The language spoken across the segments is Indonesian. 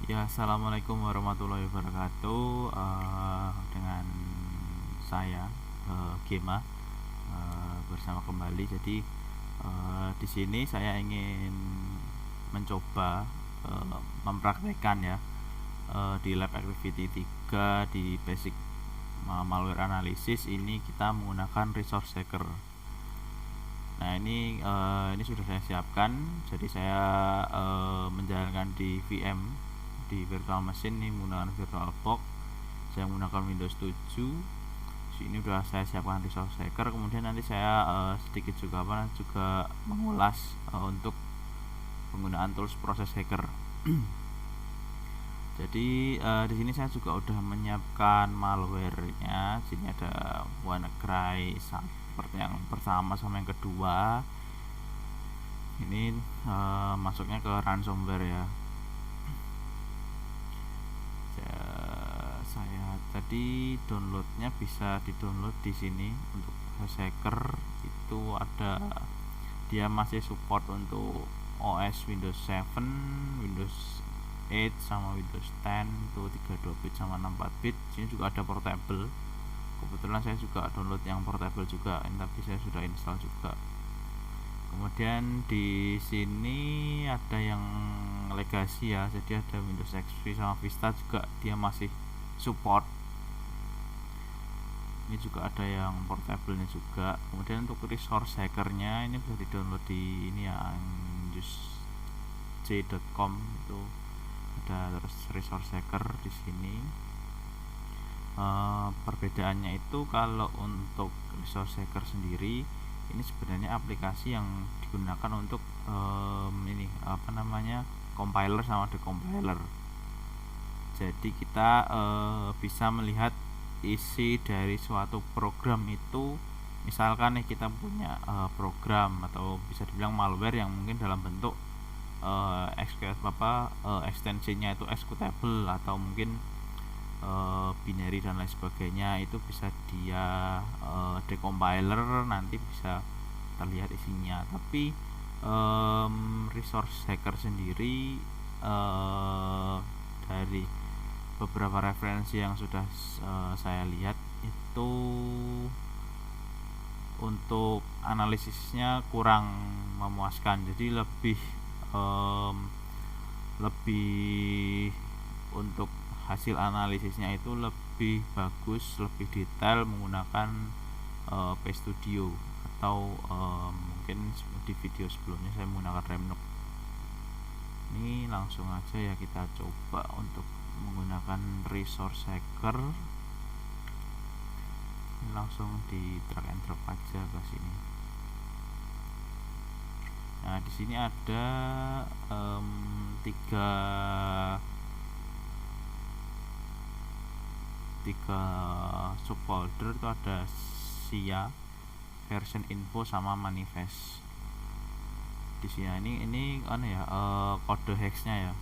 Ya, assalamualaikum warahmatullahi wabarakatuh. Dengan saya Gema bersama kembali. Jadi di sini saya ingin mencoba mempraktekkan ya di lab activity 3 di basic malware analysis ini kita menggunakan resource hacker. Nah ini sudah saya siapkan. Jadi saya menjalankan di VM di virtual machine ini menggunakan VirtualBox. Saya menggunakan Windows 7. Sini sudah saya siapkan resource hacker. Kemudian nanti saya sedikit juga mengulas untuk penggunaan tools proses hacker. Jadi di sini saya juga udah menyiapkan malware-nya. Sini ada WannaCry seperti yang pertama sama yang kedua. Ini masuknya ke ransomware ya. Saya tadi downloadnya bisa di-download di sini untuk hacker. Itu ada, dia masih support untuk OS Windows 7, Windows 8 sama Windows 10 itu 32 bit sama 64 bit. Sini juga ada portable. Kebetulan saya juga download yang portable juga, tapi saya sudah install juga. Kemudian di sini ada yang legacy ya, jadi ada Windows XP sama Vista juga dia masih support. Ini juga ada yang portable nya juga. Kemudian untuk resource hackernya ini bisa di-download di ini ya, j.com itu ada terus resource hacker di sini. Perbedaannya itu kalau untuk resource hacker sendiri ini sebenarnya aplikasi yang digunakan untuk compiler sama decompiler. Jadi kita bisa melihat isi dari suatu program itu. Misalkan nih kita punya program atau bisa dibilang malware yang mungkin dalam bentuk ekstensinya itu executable atau mungkin binary dan lain sebagainya, itu bisa dia decompiler, nanti bisa terlihat isinya. Tapi resource hacker sendiri dari beberapa referensi yang sudah saya lihat itu untuk analisisnya kurang memuaskan. Jadi lebih untuk hasil analisisnya itu lebih bagus, lebih detail menggunakan PStudio atau mungkin di video sebelumnya saya menggunakan Remnok. Ini langsung aja ya kita coba untuk menggunakan resource hacker. Ini langsung di drag and drop aja ke sini. Nah di sini ada tiga subfolder, itu ada SIA, version info sama manifest. Di sini ini kode hexnya ya.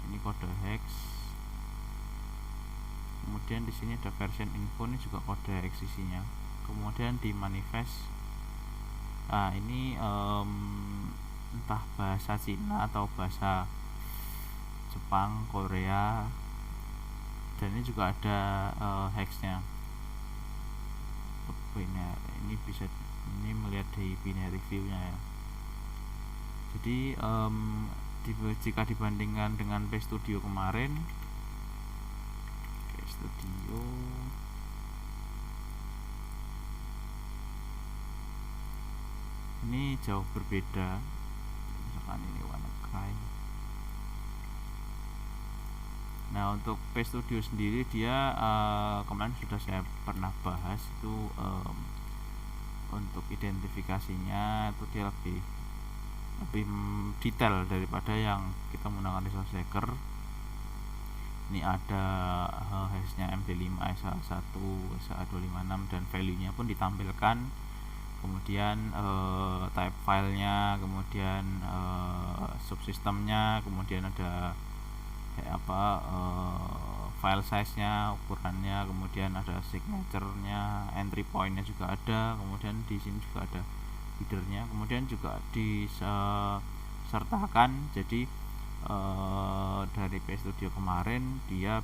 Ini kode hex. Kemudian di sini ada version info, ini juga kode hex isinya. Kemudian di manifest, ini entah bahasa Cina atau bahasa Jepang, Korea. Dan ini juga ada hexnya. Ini melihat di binary view-nya ya. Jadi jika dibandingkan dengan PStudio kemarin, PStudio ini jauh berbeda. Misalkan ini WannaCry. Nah untuk PStudio sendiri dia kemarin sudah saya pernah bahas itu, untuk identifikasinya itu dia lebih detail daripada yang kita menggunakan resource hacker. Ini ada hashnya MD5, SA1, SA256 dan value-nya pun ditampilkan. Kemudian type filenya, kemudian subsistemnya, kemudian ada file size-nya, ukurannya, kemudian ada signature-nya, entry point-nya juga ada, kemudian di sini juga ada header-nya, kemudian juga disertakan. Jadi dari PStudio kemarin dia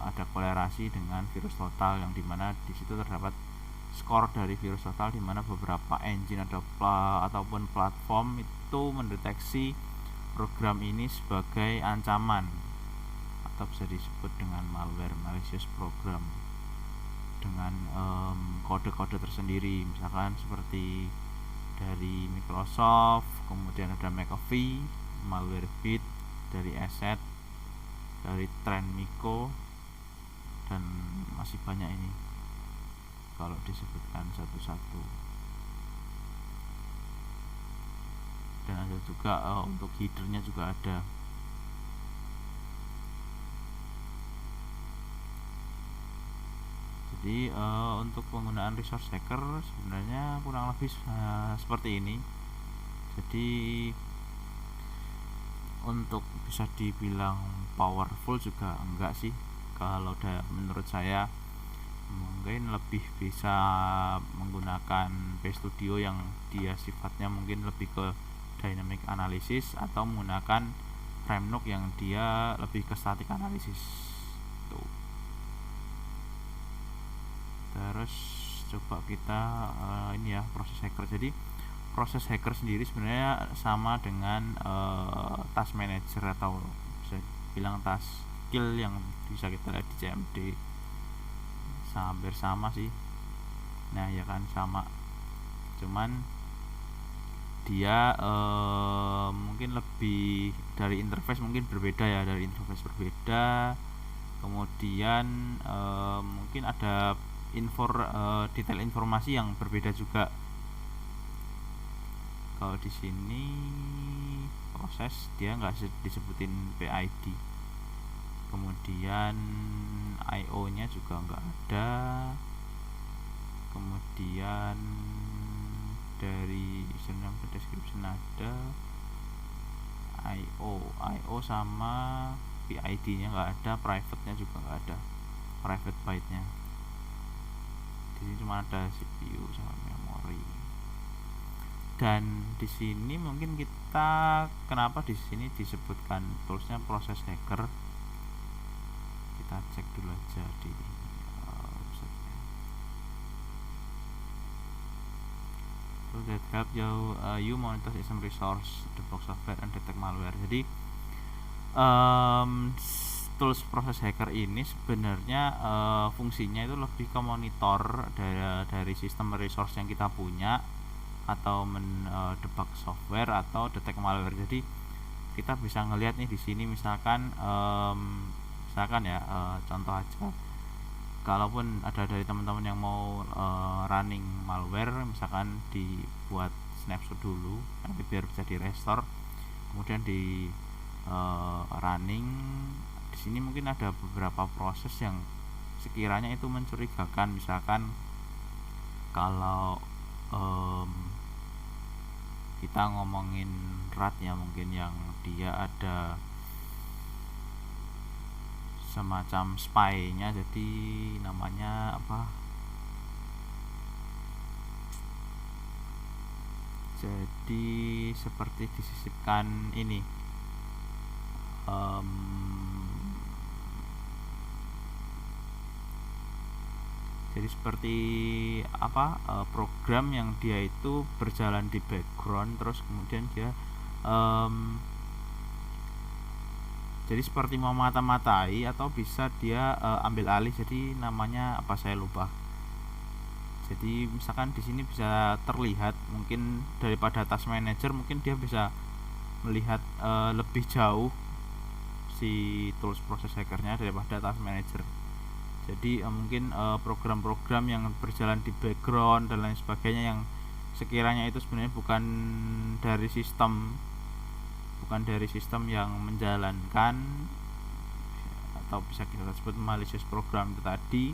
ada kolerasi dengan virus total, yang dimana di situ terdapat skor dari virus total, dimana beberapa engine ataupun platform itu mendeteksi program ini sebagai ancaman atau bisa disebut dengan malware, malicious program, dengan kode-kode tersendiri, misalkan seperti dari Microsoft, kemudian ada McAfee, Malwarebit, dari Asset, dari Trendmico, dan masih banyak ini kalau disebutkan satu-satu. Dan ada juga untuk headernya juga ada. Jadi untuk penggunaan resource hacker sebenarnya kurang lebih seperti ini. Jadi untuk bisa dibilang powerful juga enggak sih, kalau menurut saya mungkin lebih bisa menggunakan PStudio yang dia sifatnya mungkin lebih ke dynamic analysis, atau menggunakan Framework yang dia lebih ke static analysis tuh. Terus coba kita ini ya, proses hacker. Jadi proses hacker sendiri sebenarnya sama dengan task manager, atau bisa bilang task skill yang bisa kita lihat di CMD, hampir sama sih. Nah ya kan, sama, cuman dia mungkin lebih dari interface mungkin berbeda ya, kemudian mungkin ada detail informasi yang berbeda juga. Kalau di sini proses dia nggak disebutin PID, kemudian IO nya juga nggak ada, kemudian dari username ke description ada, IO sama PID nya nggak ada, private nya juga nggak ada, private byte nya. Di sini cuma ada CPU sama memori. Dan di sini mungkin kita, kenapa di sini disebutkan toolsnya proses hacker, kita cek dulu aja di websitenya. To that help you monitor system resource, debug software, and detect malware. Jadi tools proses hacker ini sebenarnya fungsinya itu lebih ke monitor dari sistem resource yang kita punya, atau debug software, atau detect malware. Jadi kita bisa ngelihat nih di sini, misalkan ya contoh aja, kalaupun ada dari teman-teman yang mau running malware, misalkan dibuat snapshot dulu, nanti biar bisa di restore, kemudian di running. Di sini mungkin ada beberapa proses yang sekiranya itu mencurigakan, misalkan kalau kita ngomongin RAT ya, mungkin yang dia ada semacam spy-nya, jadi namanya apa, jadi seperti disisipkan ini jadi seperti apa, program yang dia itu berjalan di background, terus kemudian dia jadi seperti mau mata-matai, atau bisa dia ambil alih, jadi namanya apa saya lupa. Jadi misalkan di sini bisa terlihat, mungkin daripada task manager mungkin dia bisa melihat lebih jauh si tools proses hackernya daripada task manager. Jadi mungkin program-program yang berjalan di background dan lain sebagainya, yang sekiranya itu sebenarnya bukan dari sistem yang menjalankan, atau bisa kita sebut malicious program itu tadi,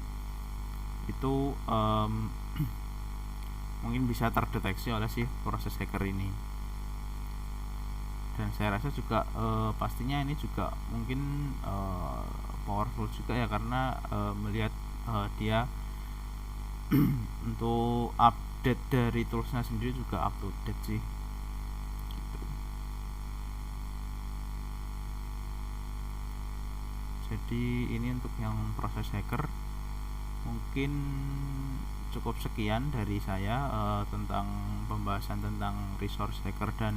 itu mungkin bisa terdeteksi oleh si proses hacker ini. Dan saya rasa juga pastinya ini juga mungkin powerful juga ya, karena melihat dia untuk update dari toolsnya sendiri juga up to date sih gitu. Jadi ini untuk yang proses hacker. Mungkin cukup sekian dari saya tentang pembahasan tentang resource hacker dan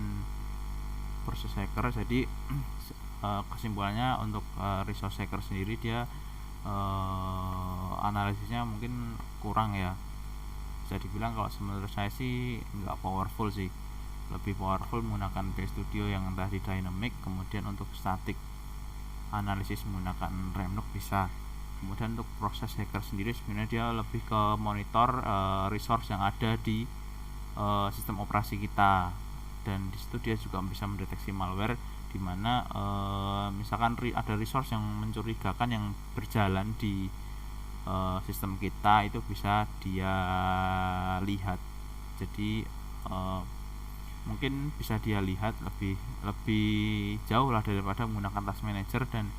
proses hacker. Jadi kesimpulannya untuk resource hacker sendiri, dia analisisnya mungkin kurang ya, bisa dibilang kalau menurut saya sih nggak powerful sih. Lebih powerful menggunakan PStudio yang entah di dynamic, kemudian untuk static analisis menggunakan Remnook bisa. Kemudian untuk proses hacker sendiri sebenarnya dia lebih ke monitor resource yang ada di sistem operasi kita, dan di situ dia juga bisa mendeteksi malware, di mana misalkan ada resource yang mencurigakan yang berjalan di sistem kita, itu bisa dia lihat. Jadi mungkin bisa dia lihat lebih jauh lah daripada menggunakan task manager. Dan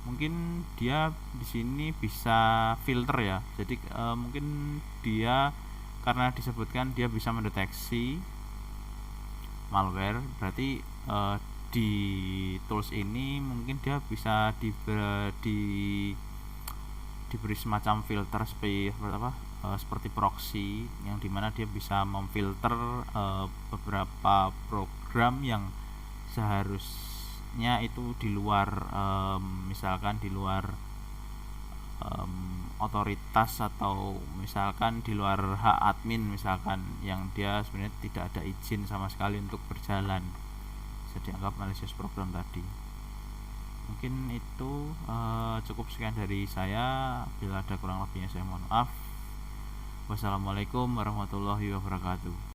mungkin dia di sini bisa filter ya. Jadi mungkin dia, karena disebutkan dia bisa mendeteksi malware, berarti di tools ini mungkin dia bisa diberi semacam filter seperti proxy, yang dimana dia bisa memfilter beberapa program yang seharusnya itu di luar, misalkan di luar otoritas, atau misalkan di luar hak admin, misalkan yang dia sebenarnya tidak ada izin sama sekali untuk berjalan, bisa dianggap analisis program tadi. Mungkin itu cukup sekian dari saya. Bila ada kurang lebihnya saya mohon maaf. Wassalamualaikum warahmatullahi wabarakatuh.